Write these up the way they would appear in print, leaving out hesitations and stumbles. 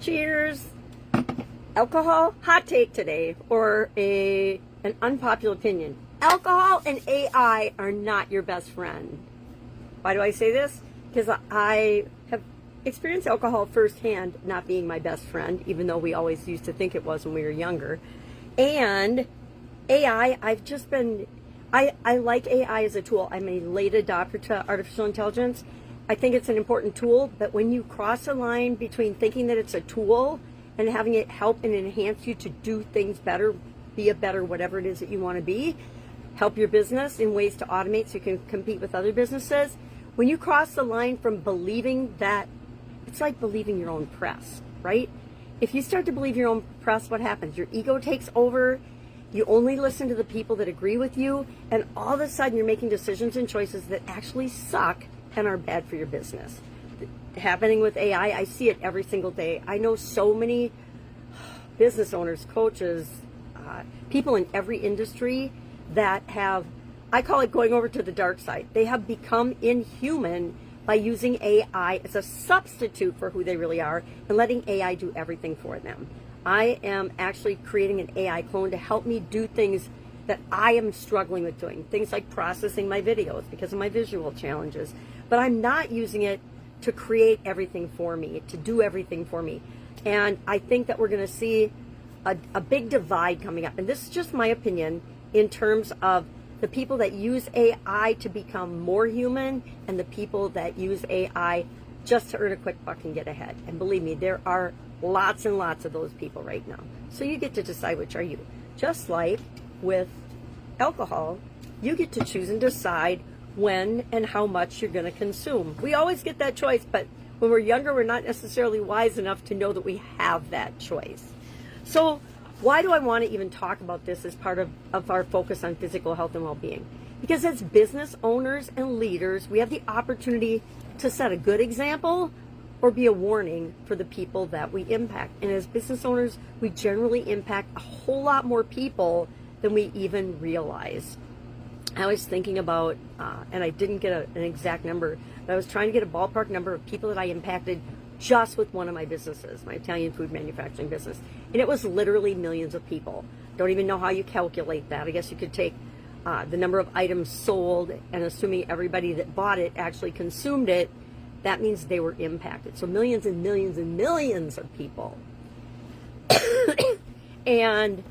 Cheers. Alcohol, hot take today, or an unpopular opinion. Alcohol and AI are not your best friend. Why do I say this? Because I have experienced alcohol firsthand not being my best friend, even though we always used to think it was when we were younger. And AI, I like AI as a tool. I'm a late adopter to artificial intelligence. I think it's an important tool, but when you cross a line between thinking that it's a tool and having it help and enhance you to do things better, be a better whatever it is that you want to be, help your business in ways to automate so you can compete with other businesses, when you cross the line from believing that, it's like believing your own press, right? If you start to believe your own press, what happens? Your ego takes over. You only listen to the people that agree with you, and all of a sudden you're making decisions and choices that actually suck and are bad for your business. Happening with AI, I see it every single day. I know so many business owners, coaches, people in every industry that have, I call it going over to the dark side. They have become inhuman by using AI as a substitute for who they really are and letting AI do everything for them. I am actually creating an AI clone to help me do things that I am struggling with doing. Things like processing my videos because of my visual challenges. But I'm not using it to create everything for me, to do everything for me. And I think that we're going to see a big divide coming up. And this is just my opinion in terms of the people that use AI to become more human and the people that use AI just to earn a quick buck and get ahead. And believe me, there are lots and lots of those people right now. So you get to decide which are you. Just like with alcohol, you get to choose and decide when and how much you're going to consume. We always get that choice, but when we're younger, we're not necessarily wise enough to know that we have that choice. So why do I want to even talk about this as part of our focus on physical health and well-being? Because as business owners and leaders, we have the opportunity to set a good example or be a warning for the people that we impact. And as business owners, we generally impact a whole lot more people than we even realize. I was thinking about, and I didn't get an exact number, but I was trying to get a ballpark number of people that I impacted just with one of my businesses, my Italian food manufacturing business. And it was literally millions of people. Don't even know how you calculate that. I guess you could take the number of items sold, and assuming everybody that bought it actually consumed it, that means they were impacted. So millions and millions and millions of people. And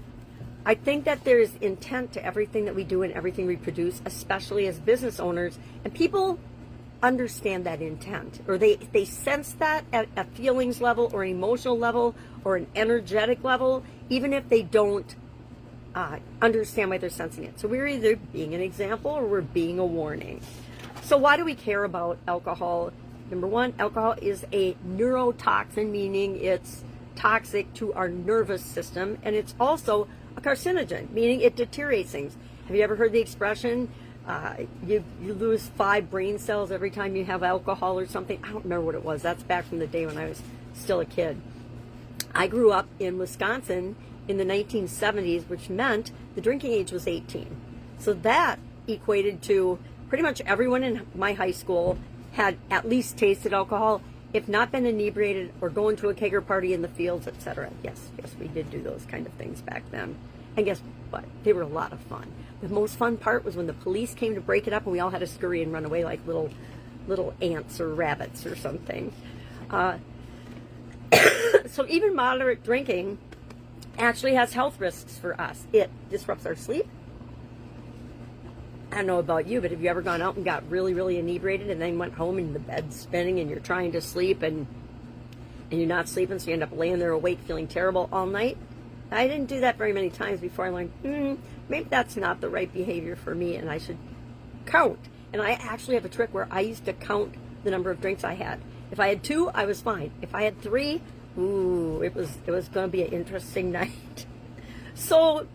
I think that there's intent to everything that we do and everything we produce, especially as business owners, and people understand that intent, or they sense that at a feelings level or an emotional level or an energetic level, even if they don't understand why they're sensing it. So we're either being an example or we're being a warning. So why do we care about alcohol? Number one, alcohol is a neurotoxin, meaning it's toxic to our nervous system, and it's also a carcinogen, meaning it deteriorates things. Have you ever heard the expression, you lose 5 brain cells every time you have alcohol or something? I don't remember what it was. That's back from the day when I was still a kid. I grew up in Wisconsin in the 1970s, which meant the drinking age was 18. So that equated to pretty much everyone in my high school had at least tasted alcohol, if not been inebriated, or going to a kegger party in the fields, etc. Yes, we did do those kind of things back then. And guess what? They were a lot of fun. The most fun part was when the police came to break it up and we all had to scurry and run away like little ants or rabbits or something. So even moderate drinking actually has health risks for us. It disrupts our sleep. I don't know about you, but have you ever gone out and got really, really inebriated and then went home and the bed's spinning and you're trying to sleep and you're not sleeping, so you end up laying there awake feeling terrible all night? I didn't do that very many times before I learned, maybe that's not the right behavior for me and I should count. And I actually have a trick where I used to count the number of drinks I had. If I had 2, I was fine. If I had 3, it was going to be an interesting night. So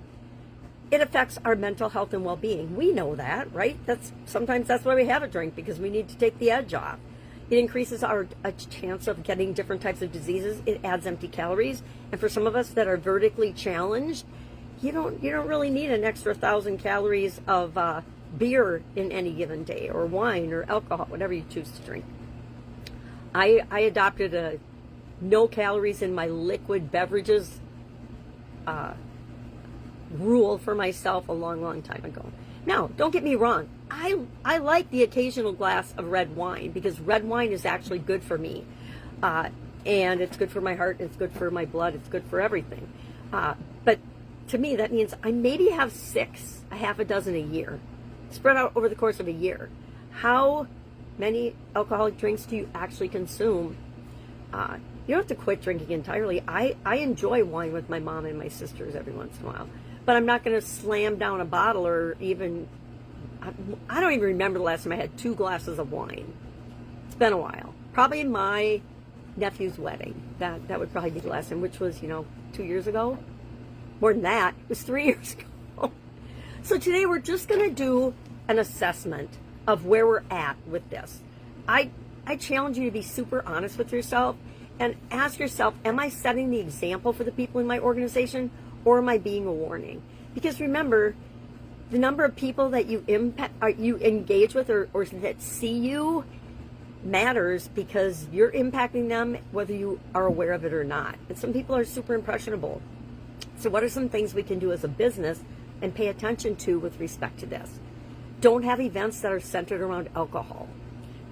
it affects our mental health and well-being. We know that, right? Sometimes that's why we have a drink, because we need to take the edge off. It increases our chance of getting different types of diseases. It adds empty calories. And for some of us that are vertically challenged, you don't really need an extra 1,000 calories of beer in any given day, or wine or alcohol, whatever you choose to drink. I adopted no calories in my liquid beverages rule for myself a long, long time ago. Now, don't get me wrong. I like the occasional glass of red wine because red wine is actually good for me. And it's good for my heart, it's good for my blood, it's good for everything. But to me, that means I maybe have a half a dozen a year, spread out over the course of a year. How many alcoholic drinks do you actually consume? You don't have to quit drinking entirely. I enjoy wine with my mom and my sisters every once in a while. But I'm not going to slam down a bottle or even, I don't even remember the last time I had 2 glasses of wine. It's been a while. Probably my nephew's wedding. That would probably be the last time, which was, 2 years ago. More than that, it was 3 years ago. So today we're just going to do an assessment of where we're at with this. I challenge you to be super honest with yourself and ask yourself, am I setting the example for the people in my organization, or am I being a warning? Because remember, the number of people that you engage with or that see you matters because you're impacting them whether you are aware of it or not. And some people are super impressionable. So what are some things we can do as a business and pay attention to with respect to this? Don't have events that are centered around alcohol.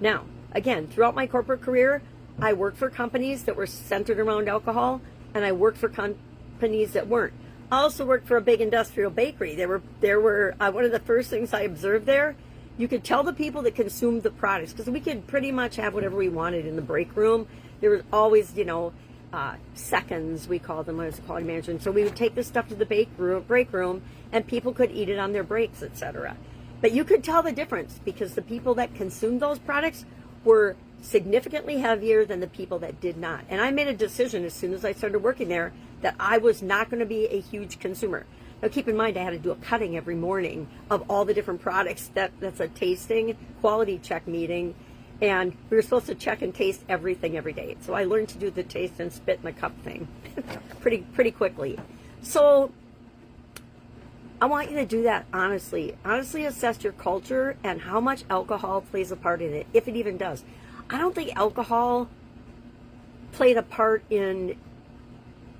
Now, again, throughout my corporate career, I worked for companies that were centered around alcohol, and I worked for companies that weren't. I also worked for a big industrial bakery. There were one of the first things I observed there, you could tell the people that consumed the products, because we could pretty much have whatever we wanted in the break room. There was always, seconds, we called them. I was a quality manager. And so we would take this stuff to the break room, and people could eat it on their breaks, etc. But you could tell the difference because the people that consumed those products were significantly heavier than the people that did not. And I made a decision as soon as I started working there that I was not going to be a huge consumer. Now keep in mind I had to do a cutting every morning of all the different products. That's a tasting quality check meeting, and we were supposed to check and taste everything every day. So I learned to do the taste and spit in the cup thing pretty quickly. So I want you to do that honestly. Honestly assess your culture and how much alcohol plays a part in it, if it even does. I don't think alcohol played a part in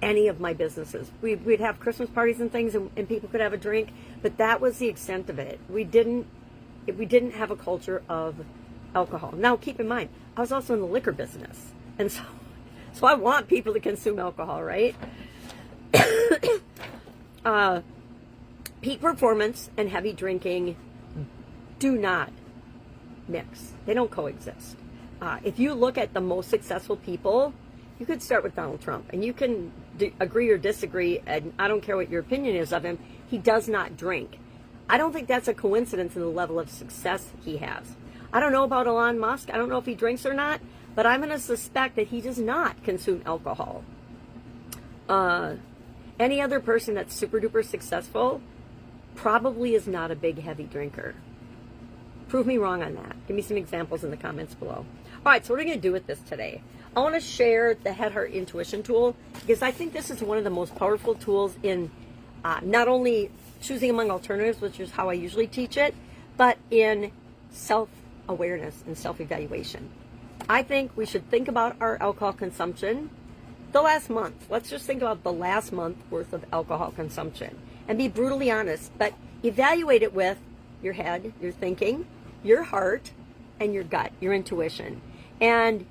any of my businesses. We'd have Christmas parties and things, and people could have a drink, but that was the extent of it. We didn't have a culture of alcohol. Now, keep in mind, I was also in the liquor business, and so I want people to consume alcohol, right? Peak performance and heavy drinking do not mix. They don't coexist. If you look at the most successful people, you could start with Donald Trump, and you can agree or disagree, and I don't care what your opinion is of him. He does not drink. I don't think that's a coincidence in the level of success he has. I don't know about Elon Musk. I don't know if he drinks or not, but I'm going to suspect that he does not consume alcohol. Any other person that's super duper successful probably is not a big heavy drinker. Prove me wrong on that. Give me some examples in the comments below. All right, so what are we going to do with this today? I want to share the Head Heart Intuition tool because I think this is one of the most powerful tools in not only choosing among alternatives, which is how I usually teach it, but in self-awareness and self-evaluation. I think we should think about our alcohol consumption the last month. Let's just think about the last month worth of alcohol consumption and be brutally honest, but evaluate it with your head, your thinking, your heart, and your gut, your intuition. And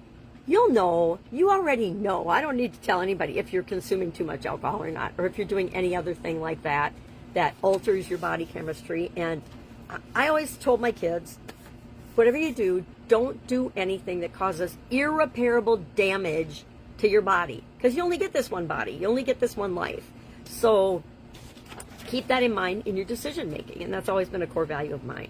you'll know, you already know, I don't need to tell anybody if you're consuming too much alcohol or not, or if you're doing any other thing like that alters your body chemistry. And I always told my kids, whatever you do, don't do anything that causes irreparable damage to your body, because you only get this one body, you only get this one life. So keep that in mind in your decision making, and that's always been a core value of mine.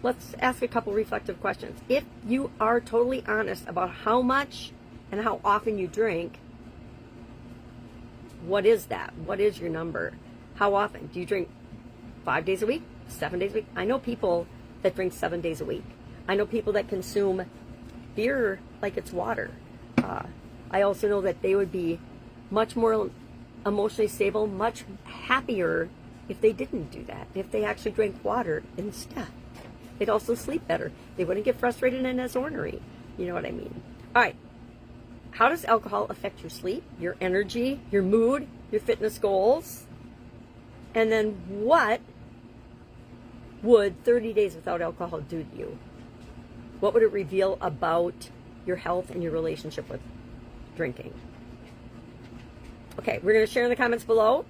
Let's ask a couple reflective questions. If you are totally honest about how much and how often you drink, what is that? What is your number? How often? Do you drink 5 days a week? 7 days a week? I know people that drink 7 days a week. I know people that consume beer like it's water. I also know that they would be much more emotionally stable, much happier if they didn't do that, if they actually drank water instead. They'd also sleep better. They wouldn't get frustrated and as ornery. You know what I mean? All right. how does alcohol affect your sleep, your energy, your mood, your fitness goals? And then what would 30 days without alcohol do to you? What would it reveal about your health and your relationship with drinking? Okay, we're going to share in the comments below.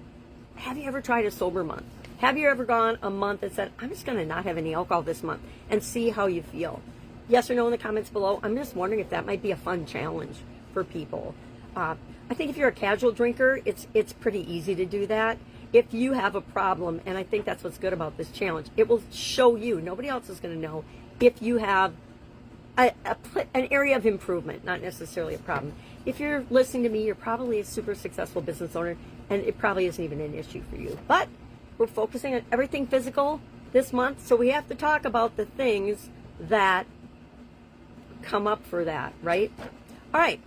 Have you ever tried a sober month? Have you ever gone a month and said, I'm just going to not have any alcohol this month and see how you feel? Yes or no in the comments below. I'm just wondering if that might be a fun challenge for people. I think if you're a casual drinker, it's pretty easy to do that. If you have a problem, and I think that's what's good about this challenge, it will show you, nobody else is going to know, if you have an area of improvement, not necessarily a problem. If you're listening to me, you're probably a super successful business owner, and it probably isn't even an issue for you. But we're focusing on everything physical this month, so we have to talk about the things that come up for that, right? All right.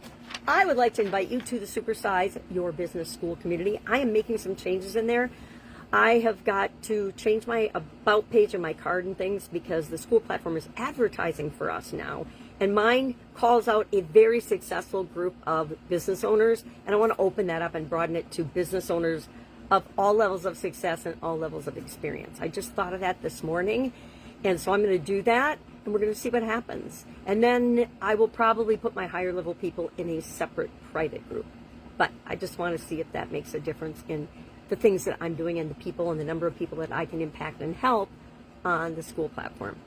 I would like to invite you to the Supersize Your Business School community. I am making some changes in there. I have got to change my about page and my card and things because the school platform is advertising for us now. And mine calls out a very successful group of business owners. And I want to open that up and broaden it to business owners of all levels of success and all levels of experience. I just thought of that this morning. And so I'm going to do that. And we're going to see what happens. And then I will probably put my higher level people in a separate private group. But I just want to see if that makes a difference in the things that I'm doing and the people and the number of people that I can impact and help on the school platform.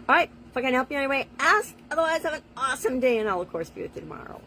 All right, if I can help you in any way, ask. Otherwise, have an awesome day, and I'll, of course, be with you tomorrow.